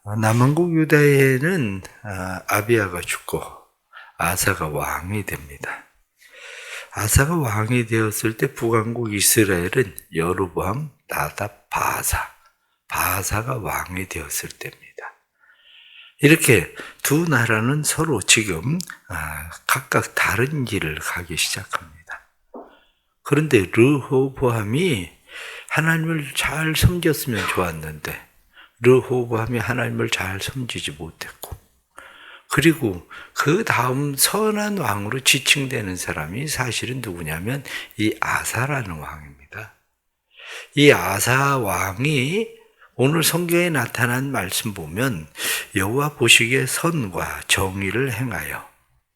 남왕국 유다에는 아비야가 죽고 아사가 왕이 됩니다. 아사가 왕이 되었을 때 북왕국 이스라엘은 여로보암, 나답, 바사가 왕이 되었을 때입니다. 이렇게 두 나라는 서로 지금 각각 다른 길을 가기 시작합니다. 그런데 르호보암이 하나님을 잘 섬겼으면 좋았는데 르호보암이 하나님을 잘 섬기지 못했고, 그리고 그 다음 선한 왕으로 지칭되는 사람이 사실은 누구냐면 이 아사라는 왕입니다. 이 아사 왕이 오늘 성경에 나타난 말씀 보면 여호와 보시기에 선과 정의를 행하여,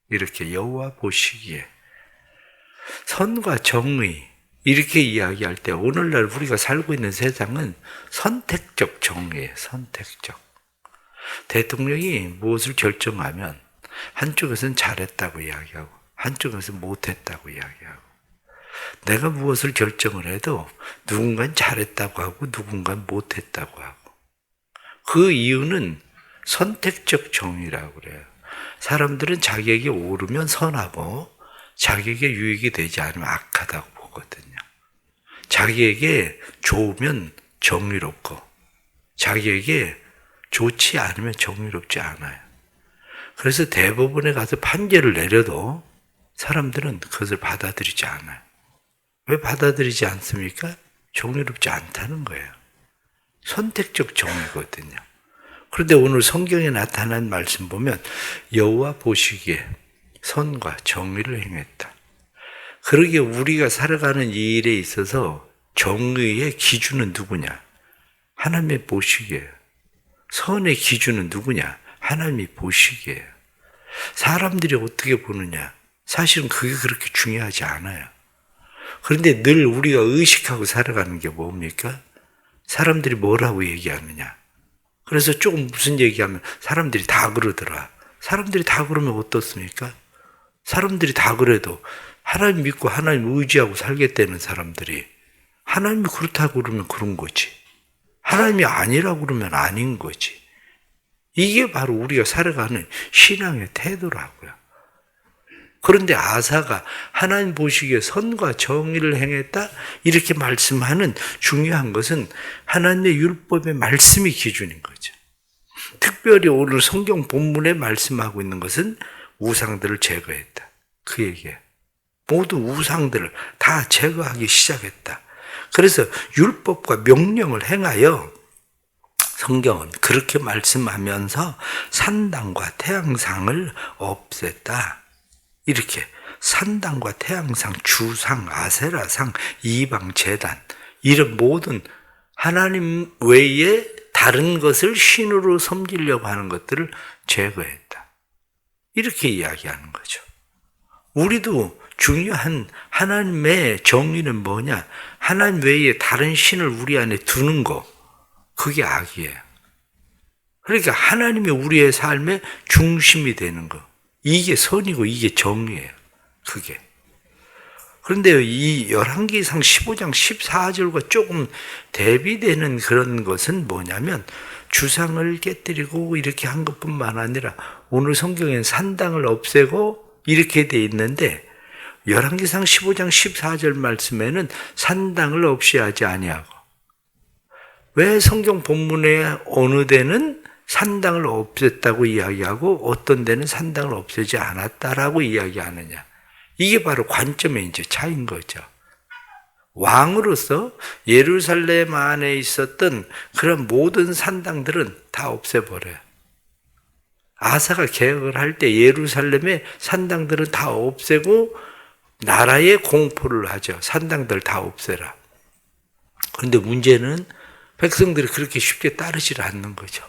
이렇게 여호와 보시기에 선과 정의 이렇게 이야기할 때 오늘날 우리가 살고 있는 세상은 선택적 정의예요. 선택적. 대통령이 무엇을 결정하면 한쪽에서는 잘했다고 이야기하고 한쪽에서는 못했다고 이야기하고, 내가 무엇을 결정을 해도 누군가는 잘했다고 하고 누군가는 못했다고 하고, 그 이유는 선택적 정의라고 그래요. 사람들은 자기에게 오르면 선하고 자기에게 유익이 되지 않으면 악하다고 보거든요. 자기에게 좋으면 정의롭고 자기에게 좋지 않으면 정의롭지 않아요. 그래서 대법원에 가서 판결을 내려도 사람들은 그것을 받아들이지 않아요. 왜 받아들이지 않습니까? 정의롭지 않다는 거예요. 선택적 정의거든요. 그런데 오늘 성경에 나타난 말씀 보면 여호와 보시기에 선과 정의를 행했다. 그러기에 우리가 살아가는 이 일에 있어서 정의의 기준은 누구냐? 하나님이 보시기에. 선의 기준은 누구냐? 하나님이 보시기에. 사람들이 어떻게 보느냐? 사실은 그게 그렇게 중요하지 않아요. 그런데 늘 우리가 의식하고 살아가는 게 뭡니까? 사람들이 뭐라고 얘기하느냐? 그래서 조금 무슨 얘기하면 사람들이 다 그러더라. 사람들이 다 그러면 어떻습니까? 사람들이 다 그래도 하나님 믿고 하나님 의지하고 살겠다는 사람들이 하나님이 그렇다고 그러면 그런 거지. 하나님이 아니라고 그러면 아닌 거지. 이게 바로 우리가 살아가는 신앙의 태도라고요. 그런데 아사가 하나님 보시기에 선과 정의를 행했다 이렇게 말씀하는 중요한 것은 하나님의 율법의 말씀이 기준인 거죠. 특별히 오늘 성경 본문에 말씀하고 있는 것은 우상들을 제거했다. 그 얘기예요. 모두 우상들을 다 제거하기 시작했다. 그래서 율법과 명령을 행하여 성경은 그렇게 말씀하면서 산당과 태양상을 없앴다. 이렇게 산당과 태양상, 주상, 아세라상, 이방 제단 이런 모든 하나님 외에 다른 것을 신으로 섬기려고 하는 것들을 제거했다. 이렇게 이야기하는 거죠. 우리도 중요한 하나님의 정의는 뭐냐? 하나님 외에 다른 신을 우리 안에 두는 거, 그게 악이에요. 그러니까 하나님이 우리의 삶의 중심이 되는 거, 이게 선이고 이게 정의예요. 그게. 그런데 이 열왕기상 15장 14절과 조금 대비되는 그런 것은 뭐냐면 주상을 깨뜨리고 이렇게 한 것뿐만 아니라 오늘 성경엔 산당을 없애고 이렇게 돼 있는데 열왕기상 15장 14절 말씀에는 산당을 없이 하지 아니하고, 왜 성경 본문에 어느 데는 산당을 없앴다고 이야기하고 어떤 데는 산당을 없애지 않았다라고 이야기하느냐? 이게 바로 관점의 이제 차이인 거죠. 왕으로서 예루살렘 안에 있었던 그런 모든 산당들은 다 없애버려요. 아사가 개혁을 할 때 예루살렘의 산당들은 다 없애고 나라에 공포를 하죠. 산당들 다 없애라. 그런데 문제는 백성들이 그렇게 쉽게 따르질 않는 거죠.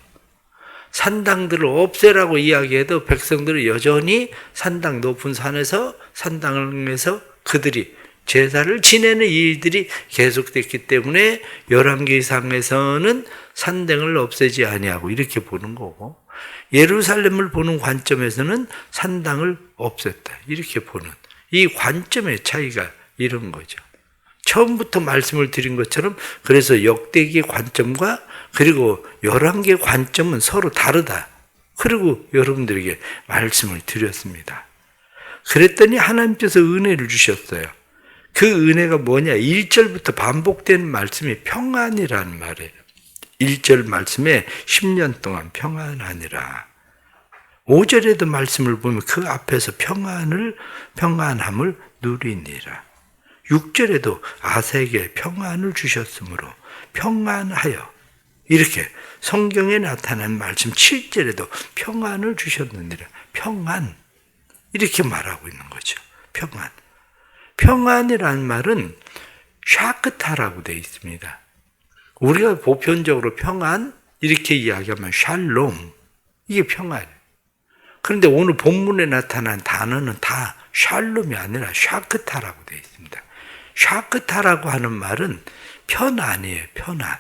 산당들을 없애라고 이야기해도 백성들은 여전히 산당 높은 산에서 산당에서 그들이 제사를 지내는 일들이 계속됐기 때문에 열왕기상에서는 산당을 없애지 아니하고 이렇게 보는 거고, 예루살렘을 보는 관점에서는 산당을 없앴다 이렇게 보는 이 관점의 차이가 이런 거죠. 처음부터 말씀을 드린 것처럼 그래서 역대기의 관점과 그리고 11개의 관점은 서로 다르다. 그리고 여러분들에게 말씀을 드렸습니다. 그랬더니 하나님께서 은혜를 주셨어요. 그 은혜가 뭐냐? 1절부터 반복되는 말씀이 평안이라는 말이에요. 1절 말씀에 10년 동안 평안하니라. 5절에도 말씀을 보면 그 앞에서 평안함을 누리니라. 6절에도 아사에게 평안을 주셨으므로 평안하여, 이렇게 성경에 나타난 말씀 7절에도 평안을 주셨느니라. 평안, 이렇게 말하고 있는 거죠. 평안. 평안이라는 말은 샤크타라고 되어 있습니다. 우리가 보편적으로 평안 이렇게 이야기하면 샬롬, 이게 평안이에요. 그런데 오늘 본문에 나타난 단어는 다 샬롬이 아니라 샤크타라고 되어 있습니다. 샤크타라고 하는 말은 편안이에요. 편안.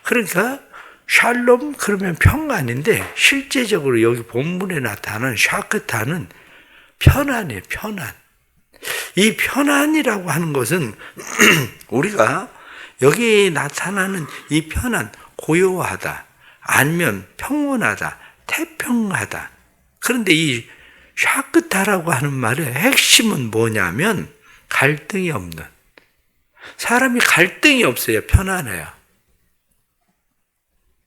그러니까 샬롬 그러면 평안인데 실제적으로 여기 본문에 나타나는 샤크타는 편안이에요. 편안. 이 편안이라고 하는 것은 우리가 여기 나타나는 이 편안, 고요하다, 아니면 평온하다, 태평하다. 그런데 이 샤크타라고 하는 말의 핵심은 뭐냐면 갈등이 없는. 사람이 갈등이 없어요. 편안해요.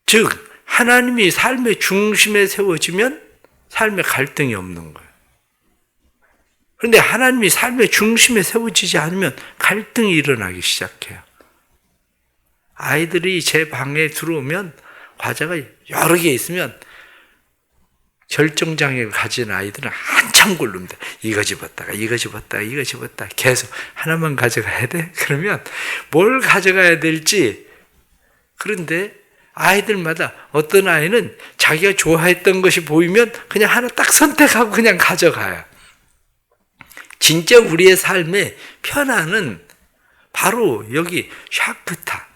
즉 하나님이 삶의 중심에 세워지면 삶에 갈등이 없는 거예요. 그런데 하나님이 삶의 중심에 세워지지 않으면 갈등이 일어나기 시작해요. 아이들이 제 방에 들어오면 과자가 여러 개 있으면 결정장애를 가진 아이들은 한참 고릅니다. 이거 집었다가 이거 집었다가 이거 집었다가 계속 하나만 가져가야 돼? 그러면 뭘 가져가야 될지. 그런데 아이들마다 어떤 아이는 자기가 좋아했던 것이 보이면 그냥 하나 딱 선택하고 그냥 가져가요. 진짜 우리의 삶의 편안은 바로 여기 샤크타.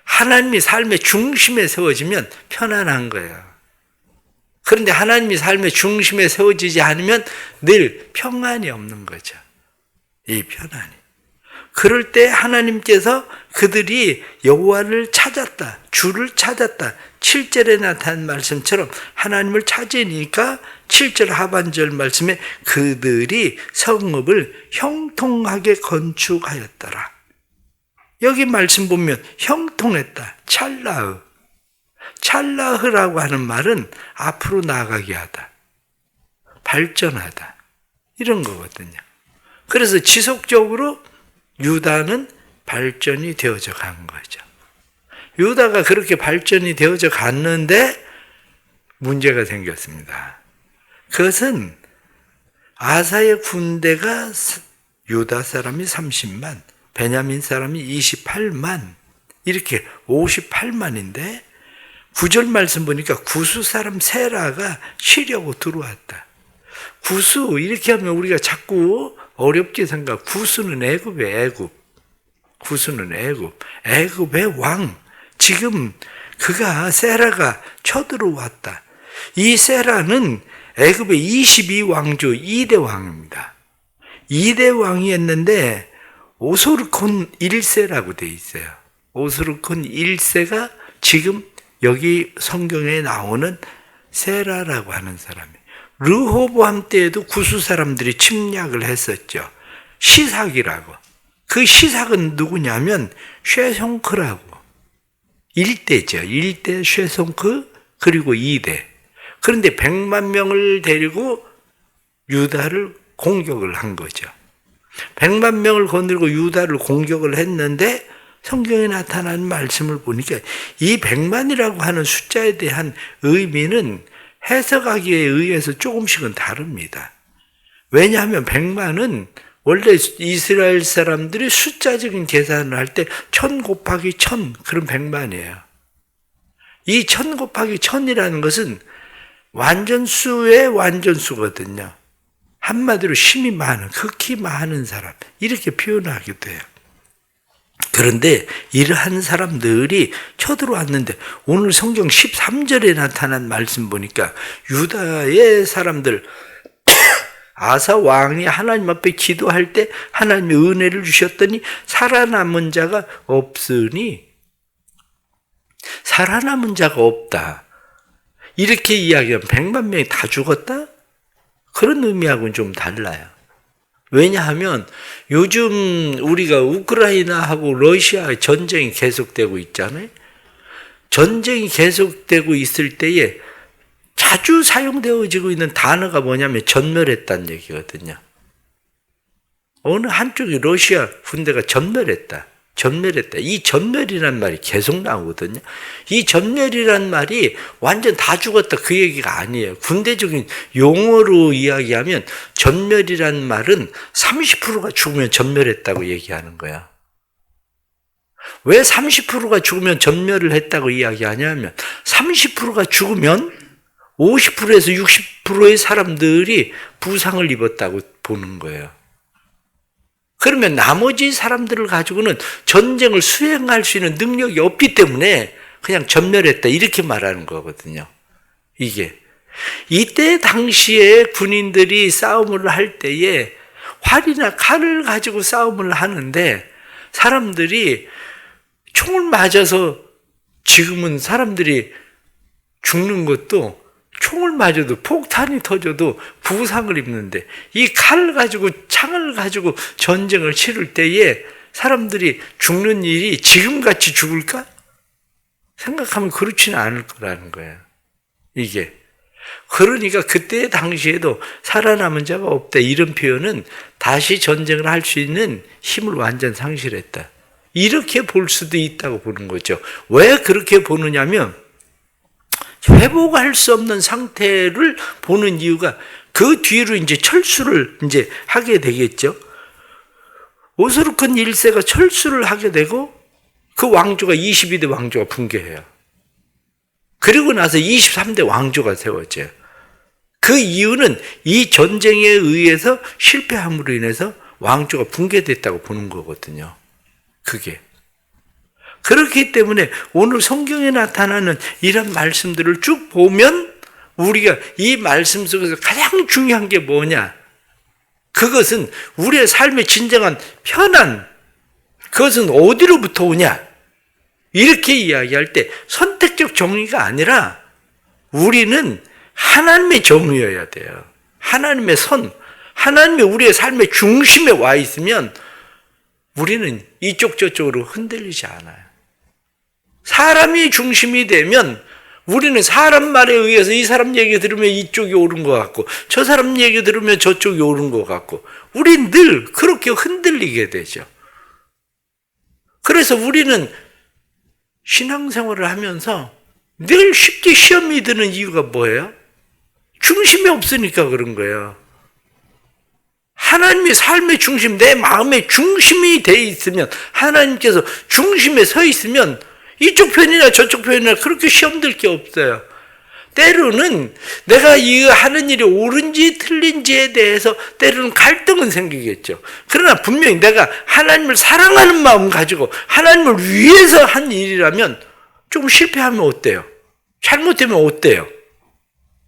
하나님이 삶의 중심에 세워지면 편안한 거예요. 그런데 하나님이 삶의 중심에 세워지지 않으면 늘 평안이 없는 거죠. 이 편안이. 그럴 때 하나님께서 그들이 여호와를 찾았다, 주를 찾았다. 7절에 나타난 말씀처럼 하나님을 찾으니까 7절 하반절 말씀에 그들이 성읍을 형통하게 건축하였더라. 여기 말씀 보면 형통했다. 찰나흐. 찰나흐라고 하는 말은 앞으로 나아가게 하다. 발전하다. 이런 거거든요. 그래서 지속적으로 유다는 발전이 되어져 간 거죠. 유다가 그렇게 발전이 되어져 갔는데 문제가 생겼습니다. 그것은 아사의 군대가 유다 사람이 30만, 베냐민 사람이 28만, 이렇게 58만인데 9절 말씀 보니까 구수 사람 세라가 치려고 들어왔다. 구수, 이렇게 하면 우리가 자꾸 어렵게 생각. 구수는 애굽이에요. 애굽. 구수는 애굽. 애굽의 왕. 지금 그가 세라가 쳐들어왔다. 이 세라는 애굽의 22왕조 2대 왕입니다. 2대 왕이었는데 오소르콘 1세라고 돼 있어요. 오소르콘 1세가 지금 여기 성경에 나오는 세라라고 하는 사람이에요. 르호보암 때에도 구수 사람들이 침략을 했었죠. 시삭이라고. 그 시삭은 누구냐면 쉐송크라고. 1대죠. 1대 쉐송크 그리고 2대. 그런데 100만 명을 데리고 유다를 공격을 한 거죠. 100만 명을 거느리고 유다를 공격을 했는데 성경에 나타난 말씀을 보니까 이 100만이라고 하는 숫자에 대한 의미는 해석하기에 의해서 조금씩은 다릅니다. 왜냐하면 100만은 원래 이스라엘 사람들이 숫자적인 계산을 할 때 1000 곱하기 1000 그럼 100만이에요. 이 1000 곱하기 1000이라는 것은 완전수의 완전수거든요. 한마디로 힘이 많은, 극히 많은 사람 이렇게 표현하기도 해요. 그런데 이러한 사람들이 쳐들어왔는데 오늘 성경 13절에 나타난 말씀 보니까 유다의 사람들 아사 왕이 하나님 앞에 기도할 때 하나님이 은혜를 주셨더니 살아남은 자가 없으니 살아남은 자가 없다. 이렇게 이야기하면 100만 명이 다 죽었다? 그런 의미하고는 좀 달라요. 왜냐하면 요즘 우리가 우크라이나하고 러시아의 전쟁이 계속되고 있잖아요. 전쟁이 계속되고 있을 때에 자주 사용되어지고 있는 단어가 뭐냐면 전멸했다는 얘기거든요. 어느 한쪽이 러시아 군대가 전멸했다. 이 전멸이란 말이 계속 나오거든요. 이 전멸이란 말이 완전 다 죽었다 그 얘기가 아니에요. 군대적인 용어로 이야기하면 전멸이란 말은 30%가 죽으면 전멸했다고 얘기하는 거야. 왜 30%가 죽으면 전멸을 했다고 이야기하냐면 30%가 죽으면 50%에서 60%의 사람들이 부상을 입었다고 보는 거예요. 그러면 나머지 사람들을 가지고는 전쟁을 수행할 수 있는 능력이 없기 때문에 그냥 전멸했다 이렇게 말하는 거거든요. 이게 이때 당시에 군인들이 싸움을 할 때에 활이나 칼을 가지고 싸움을 하는데 사람들이 총을 맞아서 지금은 사람들이 죽는 것도 총을 맞아도 폭탄이 터져도 부상을 입는데 이 칼을 가지고 창을 가지고 전쟁을 치를 때에 사람들이 죽는 일이 지금같이 죽을까? 생각하면 그렇지는 않을 거라는 거예요. 이게. 그러니까 그때 당시에도 살아남은 자가 없다 이런 표현은 다시 전쟁을 할 수 있는 힘을 완전 상실했다. 이렇게 볼 수도 있다고 보는 거죠. 왜 그렇게 보느냐면 회복할 수 없는 상태를 보는 이유가 그 뒤로 이제 철수를 이제 하게 되겠죠. 오스루큰 1세가 철수를 하게 되고 그 왕조가 22대 왕조가 붕괴해요. 그리고 나서 23대 왕조가 세워져요. 그 이유는 이 전쟁에 의해서 실패함으로 인해서 왕조가 붕괴됐다고 보는 거거든요. 그게. 그렇기 때문에 오늘 성경에 나타나는 이런 말씀들을 쭉 보면 우리가 이 말씀 속에서 가장 중요한 게 뭐냐? 그것은 우리의 삶의 진정한 편안, 그것은 어디로부터 오냐? 이렇게 이야기할 때 선택적 정의가 아니라 우리는 하나님의 정의여야 돼요. 하나님의 선, 하나님의 우리의 삶의 중심에 와 있으면 우리는 이쪽 저쪽으로 흔들리지 않아요. 사람이 중심이 되면 우리는 사람 말에 의해서 이 사람 얘기 들으면 이쪽이 옳은 것 같고 저 사람 얘기 들으면 저쪽이 옳은 것 같고 우린 늘 그렇게 흔들리게 되죠. 그래서 우리는 신앙생활을 하면서 늘 쉽게 시험이 드는 이유가 뭐예요? 중심이 없으니까 그런 거예요. 하나님의 삶의 중심, 내 마음의 중심이 돼 있으면 하나님께서 중심에 서 있으면 이쪽 편이나 저쪽 편이나 그렇게 시험 들 게 없어요. 때로는 내가 이 하는 일이 옳은지 틀린지에 대해서 때로는 갈등은 생기겠죠. 그러나 분명히 내가 하나님을 사랑하는 마음 가지고 하나님을 위해서 한 일이라면 조금 실패하면 어때요? 잘못되면 어때요?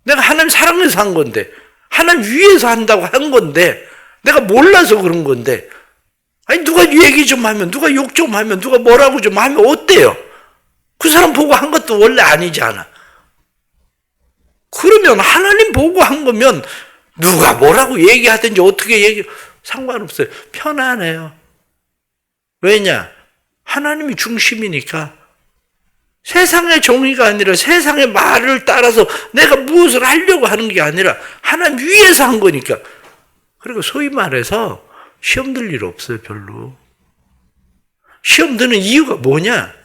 내가 하나님 사랑해서 한 건데 하나님 위해서 한다고 한 건데 내가 몰라서 그런 건데 아니 누가 얘기 좀 하면 누가 욕 좀 하면 누가 뭐라고 좀 하면 어때요? 그 사람 보고 한 것도 원래 아니잖아. 그러면 하나님 보고 한 거면 누가 뭐라고 얘기하든지 어떻게 상관없어요. 편안해요. 왜냐? 하나님이 중심이니까 세상의 정의가 아니라 세상의 말을 따라서 내가 무엇을 하려고 하는 게 아니라 하나님 위해서 한 거니까. 그리고 소위 말해서 시험 들 일 없어요, 별로. 시험 드는 이유가 뭐냐?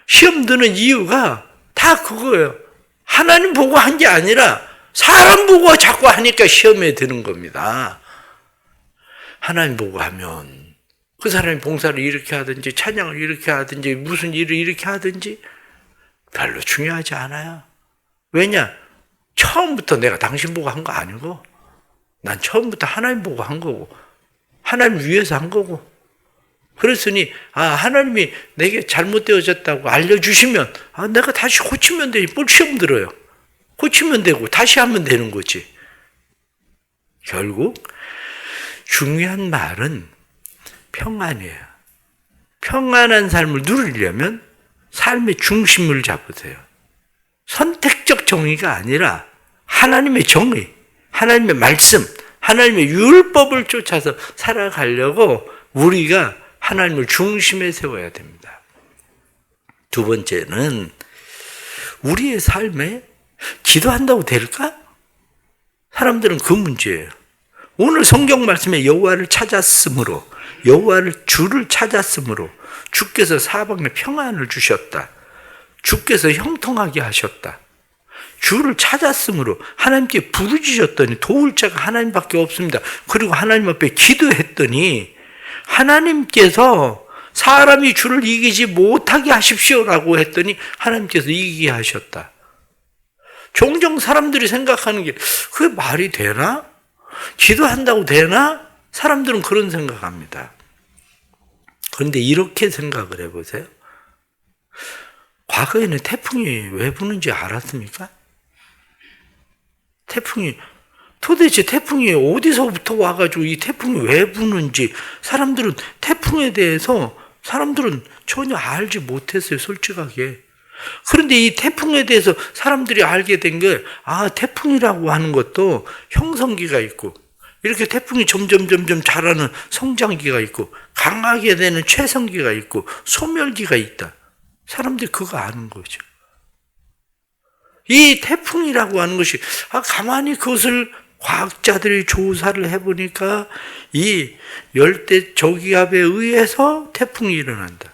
시험 드는 이유가 다 그거예요. 하나님 보고 한 게 아니라 사람 보고 자꾸 하니까 시험에 드는 겁니다. 하나님 보고 하면 그 사람이 봉사를 이렇게 하든지 찬양을 이렇게 하든지 무슨 일을 이렇게 하든지 별로 중요하지 않아요. 왜냐? 처음부터 내가 당신 보고 한 거 아니고 난 처음부터 하나님 보고 한 거고 하나님 위해서 한 거고 그랬으니 하나님이 내게 잘못되어졌다고 알려주시면 내가 다시 고치면 되지. 뭘 시험 들어요. 고치면 되고 다시 하면 되는 거지. 결국 중요한 말은 평안이에요. 평안한 삶을 누리려면 삶의 중심을 잡으세요. 선택적 정의가 아니라 하나님의 정의, 하나님의 말씀, 하나님의 율법을 쫓아서 살아가려고 우리가 하나님을 중심에 세워야 됩니다. 두 번째는 우리의 삶에 기도한다고 될까? 사람들은 그 문제예요. 오늘 성경 말씀에 여호와를 찾았으므로, 여호와를 주를 찾았으므로 주께서 사방에 평안을 주셨다. 주께서 형통하게 하셨다. 주를 찾았으므로 하나님께 부르짖었더니 도울 자가 하나님밖에 없습니다. 그리고 하나님 앞에 기도했더니 하나님께서 사람이 주를 이기지 못하게 하십시오라고 했더니 하나님께서 이기게 하셨다. 종종 사람들이 생각하는 게 그게 말이 되나? 기도한다고 되나? 사람들은 그런 생각합니다. 그런데 이렇게 생각을 해보세요. 과거에는 태풍이 왜 부는지 알았습니까? 도대체 태풍이 어디서부터 와가지고 이 태풍이 왜 부는지 사람들은 태풍에 대해서 사람들은 전혀 알지 못했어요, 솔직하게. 그런데 이 태풍에 대해서 사람들이 알게 된 게, 태풍이라고 하는 것도 형성기가 있고, 이렇게 태풍이 점점 자라는 성장기가 있고, 강하게 되는 최성기가 있고, 소멸기가 있다. 사람들이 그거 아는 거죠. 이 태풍이라고 하는 것이, 가만히 그것을 과학자들이 조사를 해보니까 이 열대 저기압에 의해서 태풍이 일어난다.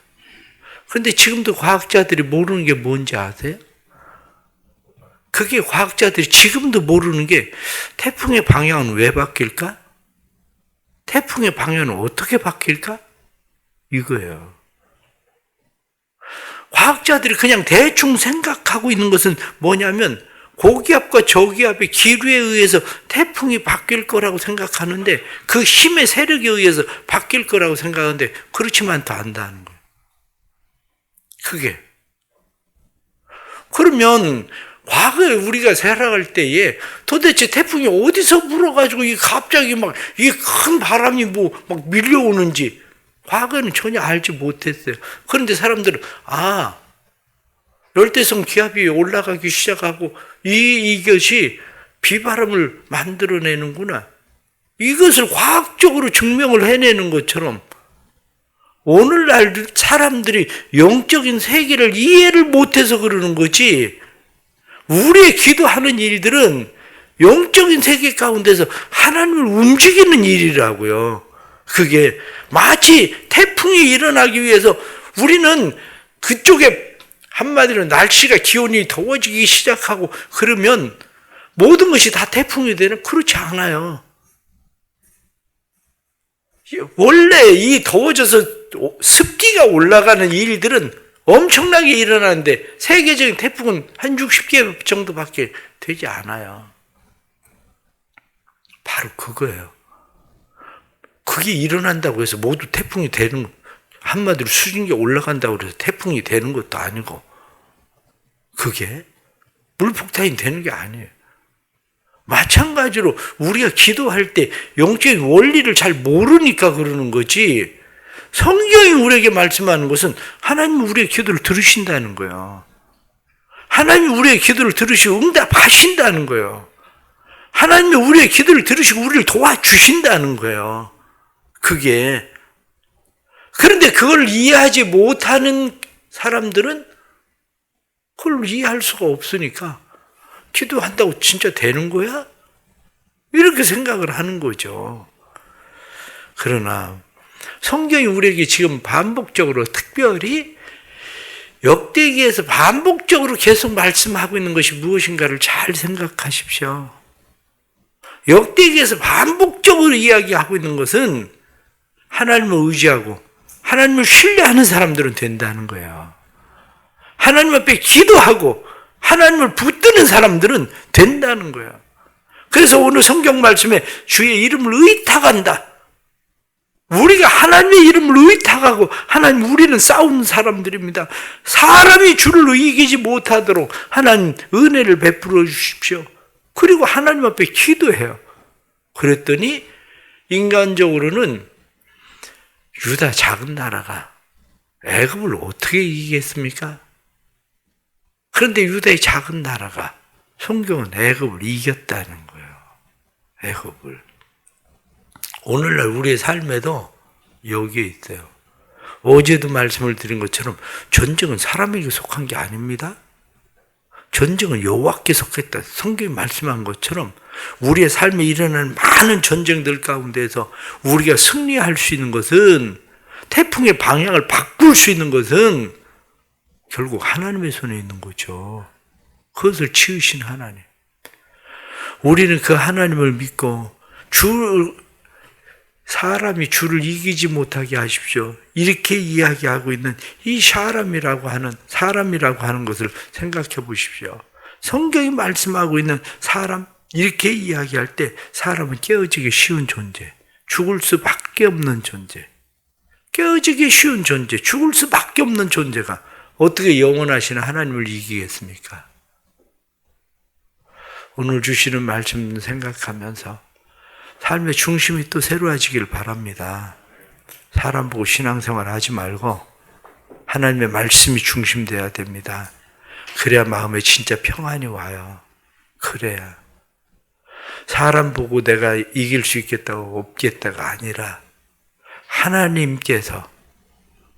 그런데 지금도 과학자들이 모르는 게 뭔지 아세요? 그게 과학자들이 지금도 모르는 게 태풍의 방향은 왜 바뀔까? 태풍의 방향은 어떻게 바뀔까? 이거예요. 과학자들이 그냥 대충 생각하고 있는 것은 뭐냐면 고기압과 저기압의 기류에 의해서 태풍이 바뀔 거라고 생각하는데 그 힘의 세력에 의해서 바뀔 거라고 생각하는데 그렇지만 더 안다는 거예요. 그게. 그러면 과거에 우리가 살아갈 때에 도대체 태풍이 어디서 불어가지고 갑자기 이 큰 바람이 막 밀려오는지 과거에는 전혀 알지 못했어요. 그런데 사람들은 열대성 기압이 올라가기 시작하고 이것이 비바람을 만들어내는구나. 이것을 과학적으로 증명을 해내는 것처럼 오늘날 사람들이 영적인 세계를 이해를 못해서 그러는 거지 우리의 기도하는 일들은 영적인 세계 가운데서 하나님을 움직이는 일이라고요. 그게 마치 태풍이 일어나기 위해서 우리는 그쪽에 한마디로 날씨가 기온이 더워지기 시작하고 그러면 모든 것이 다 태풍이 되는 그렇지 않아요. 원래 이 더워져서 습기가 올라가는 일들은 엄청나게 일어나는데 세계적인 태풍은 한 60개 정도밖에 되지 않아요. 바로 그거예요. 그게 일어난다고 해서 모두 태풍이 되는 한마디로 수증기가 올라간다고 해서 태풍이 되는 것도 아니고 그게 물폭탄이 되는 게 아니에요. 마찬가지로 우리가 기도할 때 영적인 원리를 잘 모르니까 그러는 거지 성경이 우리에게 말씀하는 것은 하나님이 우리의 기도를 들으신다는 거예요. 하나님이 우리의 기도를 들으시고 응답하신다는 거예요. 하나님이 우리의 기도를 들으시고 우리를 도와주신다는 거예요. 그게. 그런데 그걸 이해하지 못하는 사람들은 그걸 이해할 수가 없으니까 기도한다고 진짜 되는 거야? 이렇게 생각을 하는 거죠. 그러나 성경이 우리에게 지금 반복적으로 특별히 역대기에서 반복적으로 계속 말씀하고 있는 것이 무엇인가를 잘 생각하십시오. 역대기에서 반복적으로 이야기하고 있는 것은 하나님을 의지하고 하나님을 신뢰하는 사람들은 된다는 거예요. 하나님 앞에 기도하고 하나님을 붙드는 사람들은 된다는 거예요. 그래서 오늘 성경 말씀에 주의 이름을 의탁한다. 우리가 하나님의 이름을 의탁하고 하나님 우리는 싸우는 사람들입니다. 사람이 주를 이기지 못하도록 하나님 은혜를 베풀어 주십시오. 그리고 하나님 앞에 기도해요. 그랬더니 인간적으로는 유다 작은 나라가 애굽을 어떻게 이기겠습니까? 그런데 유다의 작은 나라가 성경은 애굽을 이겼다는 거예요. 애굽을. 오늘날 우리의 삶에도 여기에 있어요. 어제도 말씀을 드린 것처럼 전쟁은 사람에게 속한 게 아닙니다. 전쟁은 여호와께 속했다. 성경이 말씀한 것처럼 우리의 삶에 일어나는 많은 전쟁들 가운데서 우리가 승리할 수 있는 것은, 태풍의 방향을 바꿀 수 있는 것은 결국 하나님의 손에 있는 거죠. 그것을 지으신 하나님. 우리는 그 하나님을 믿고 사람이 주를 이기지 못하게 하십시오. 이렇게 이야기하고 있는 이 사람이라고 하는 것을 생각해 보십시오. 성경이 말씀하고 있는 사람, 이렇게 이야기할 때 사람은 깨어지기 쉬운 존재, 죽을 수밖에 없는 존재, 깨어지기 쉬운 존재, 죽을 수밖에 없는 존재가 어떻게 영원하신 하나님을 이기겠습니까? 오늘 주시는 말씀 생각하면서 삶의 중심이 또 새로워지길 바랍니다. 사람 보고 신앙생활 하지 말고 하나님의 말씀이 중심돼야 됩니다. 그래야 마음에 진짜 평안이 와요. 그래야. 사람 보고 내가 이길 수 있겠다고 없겠다가 아니라 하나님께서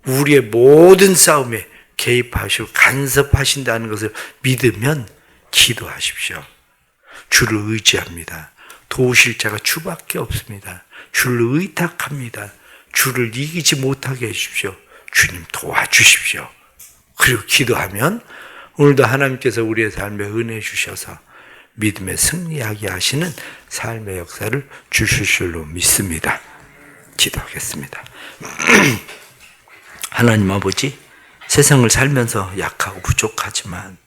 우리의 모든 싸움에 개입하시고 간섭하신다는 것을 믿으면 기도하십시오. 주를 의지합니다. 도우실 자가 주밖에 없습니다. 주를 의탁합니다. 주를 이기지 못하게 해주십시오. 주님 도와주십시오. 그리고 기도하면 오늘도 하나님께서 우리의 삶에 은혜 주셔서 믿음에 승리하게 하시는 삶의 역사를 주실 줄로 믿습니다. 기도하겠습니다. 하나님 아버지, 세상을 살면서 약하고 부족하지만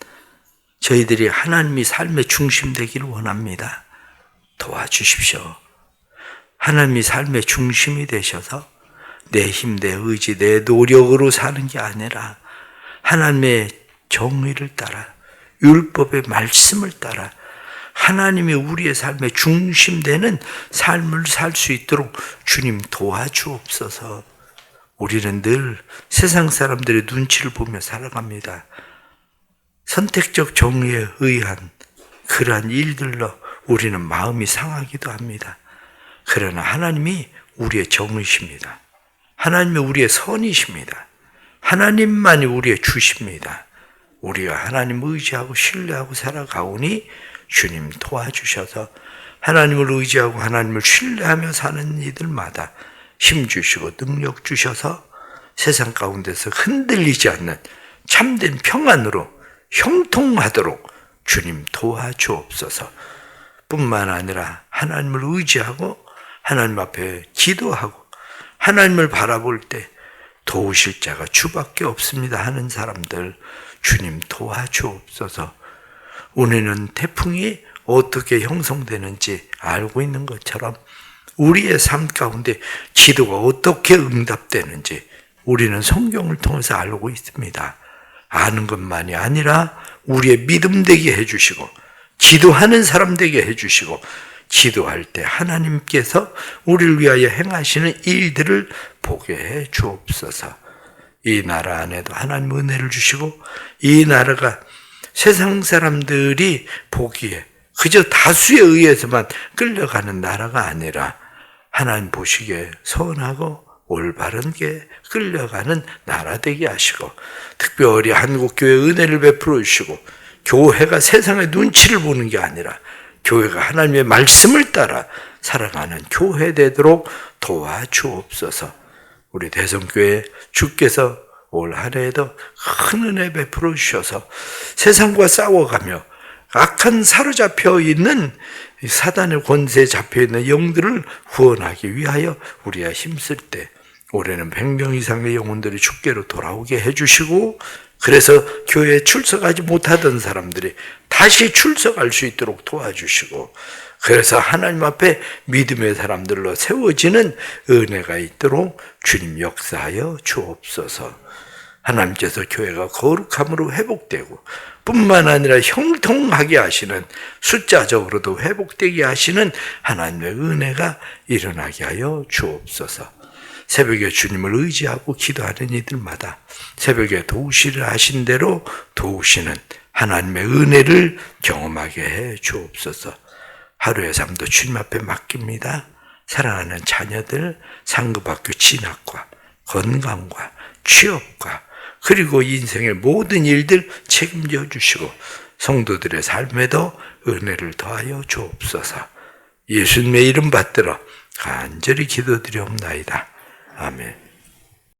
저희들이 하나님이 삶의 중심 되기를 원합니다. 도와주십시오. 하나님이 삶의 중심이 되셔서 내 힘, 내 의지, 내 노력으로 사는 게 아니라 하나님의 정의를 따라, 율법의 말씀을 따라 하나님이 우리의 삶의 중심되는 삶을 살 수 있도록 주님 도와주옵소서. 우리는 늘 세상 사람들의 눈치를 보며 살아갑니다. 선택적 정의에 의한 그러한 일들로 우리는 마음이 상하기도 합니다. 그러나 하나님이 우리의 정의십니다. 하나님이 우리의 선이십니다. 하나님만이 우리의 주십니다. 우리가 하나님 의지하고 신뢰하고 살아가오니 주님 도와주셔서 하나님을 의지하고 하나님을 신뢰하며 사는 이들마다 힘 주시고 능력 주셔서 세상 가운데서 흔들리지 않는 참된 평안으로 형통하도록 주님 도와주옵소서. 뿐만 아니라 하나님을 의지하고 하나님 앞에 기도하고 하나님을 바라볼 때 도우실 자가 주밖에 없습니다 하는 사람들 주님 도와주옵소서. 우리는 태풍이 어떻게 형성되는지 알고 있는 것처럼 우리의 삶 가운데 기도가 어떻게 응답되는지 우리는 성경을 통해서 알고 있습니다. 아는 것만이 아니라 우리의 믿음 되게 해주시고 기도하는 사람 되게 해주시고 기도할 때 하나님께서 우리를 위하여 행하시는 일들을 보게 해 주옵소서. 이 나라 안에도 하나님 은혜를 주시고 이 나라가 세상 사람들이 보기에 그저 다수에 의해서만 끌려가는 나라가 아니라 하나님 보시기에 선하고 올바른 게 끌려가는 나라 되게 하시고 특별히 한국교회에 은혜를 베풀어 주시고 교회가 세상의 눈치를 보는 게 아니라 교회가 하나님의 말씀을 따라 살아가는 교회 되도록 도와주옵소서. 우리 대성교회 주께서 올 한 해에도 큰 은혜 베풀어 주셔서 세상과 싸워가며 악한 사로잡혀 있는 사단의 권세에 잡혀 있는 영들을 구원하기 위하여 우리가 힘쓸 때 올해는 100명 이상의 영혼들이 주께로 돌아오게 해주시고 그래서 교회에 출석하지 못하던 사람들이 다시 출석할 수 있도록 도와주시고 그래서 하나님 앞에 믿음의 사람들로 세워지는 은혜가 있도록 주님 역사하여 주옵소서. 하나님께서 교회가 거룩함으로 회복되고 뿐만 아니라 형통하게 하시는 숫자적으로도 회복되게 하시는 하나님의 은혜가 일어나게 하여 주옵소서. 새벽에 주님을 의지하고 기도하는 이들마다 새벽에 도우시려 하신 대로 도우시는 하나님의 은혜를 경험하게 해 주옵소서. 하루의 삶도 주님 앞에 맡깁니다. 사랑하는 자녀들 상급학교 진학과 건강과 취업과 그리고 인생의 모든 일들 책임져 주시고 성도들의 삶에도 은혜를 더하여 주옵소서. 예수님의 이름 받들어 간절히 기도드리옵나이다. 아멘.